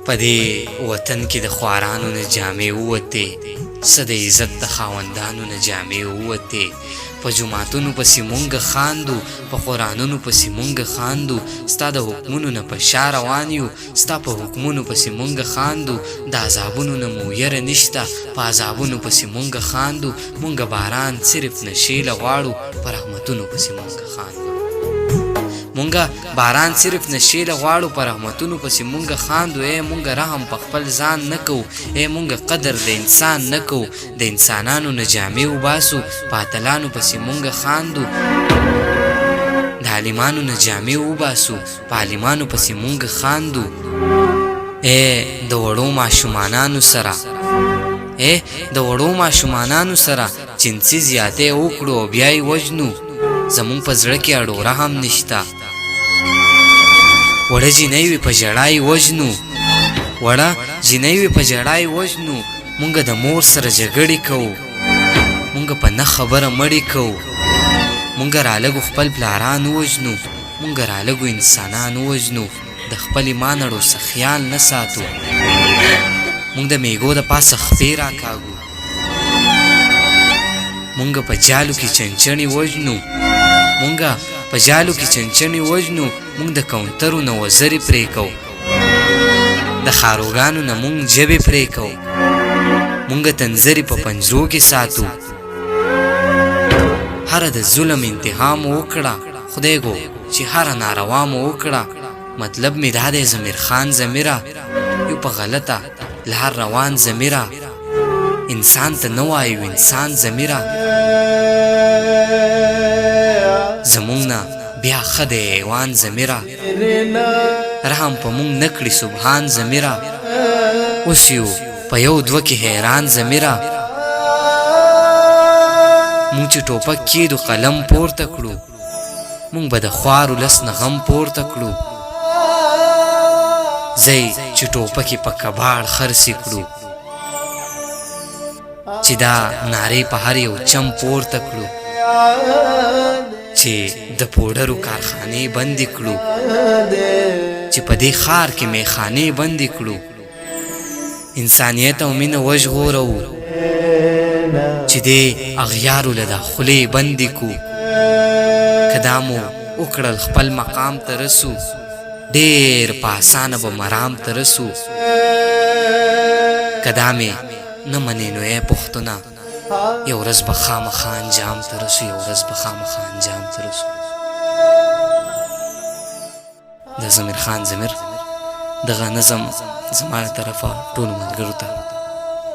پدې وطن کې د خوارانو نه جامې ووتې، څه د عزت د خاوندانو نه جامې ووتې. په جوماتونو پسې مونږ خاندو، په قرآنونو پسې مونږ خاندو، ستا د حکمونو نه په شا روان یو، ستا په حکمونو پسې مونږ خاندو. د عذابونو نه مو یره نشته، په عذابونو پسې مونږ خاندو. مونږ باران صرف نشیله غواړو، په رحمتونو پسې مونږ خاندو. مونږه باران صرف نشیله غواړو، په رحمتونو پسې مونږ خاندو. ای مونږه رحم په خپل ځان نه کوو، ای مونږه قدر د انسان نه کوو. د انسانانو نه جامې وباسو، په اتلانو پسې مونږ خاندو. د عالمانو نه جامې وباسو، په عالمانو پسې مونږ خاندو. ای د وړو ماشومانانو سره، ای د وړو ماشومانانو سره جنسي زیاتې وکړو او بیا یې وژنو. زمونږ په زړه کې اړو رحم نشته. وړه جینۍ وي په ژړا یې وژنو، وړه جینۍ وي په ژړا یې وژنو. مونږه د مور سره جګړې کوو، مونږه په نه خبره مړې کوو. مونږه رالګو خپل پلاران ووژنو، مونږه رالګو انسانان ووژنو. د خپل ایمان اړو څه خیال نه ساتو. مونږ د میږو د پاسه خپې راکاږو، مونږه په جالو کې چنچڼې وژنو، مونږه په جالو کې چنچڼې وژنو. مونږ د کونترو نه وزرې پرې کوو، د خاروګانو نه مونږ ژبې پرې کوو. مونږه تنظرې په پنجرو کې ساتو. هره د ظلم انتها مو وکړه، خدای گو چې هره ناروا مو وکړه. مطلب مې دا دی ضمیر خان ضمیره، یو په غلطه لار روان ضمیره. انسان ته نه وایو انسان ضمیره، زمونږ نه بیا ښه دی حیوان ضمیره. رحم په مونږ نه کړي سبحان ضمیره. اوس یو په یو دوه کې حیران ضمیره. مونږ چې ټوپک کیدو قلم پورته کړو، مونږ به د خوارو لس نه غم پورته کړو. ځئ چې ټوپکې په کباړ خرڅې کړو، چې دا نارې په هر یو چم پورته کړو. چې د پوډرو کارخانې بندې کړو، چې په دې ښار کې میخانې بندې کړو. انسانیت او مینه وژغورو، چې دې اغیارو له دا خولې بندې کړو. که دا مو وکړل خپل مقام ته رسو، ډېر په اسانه به مرام ته رسو. که دا مې نه منې نو ای پښتونه، یو ورځ به خامخا انجام ته رسو، یو ورځ به خامخا انجام ته رسو. د ضمیر خان ضمیر دغه نظم زما له طرفه ټولو ملګرو ته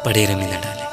په ډېره مینه ډالۍ.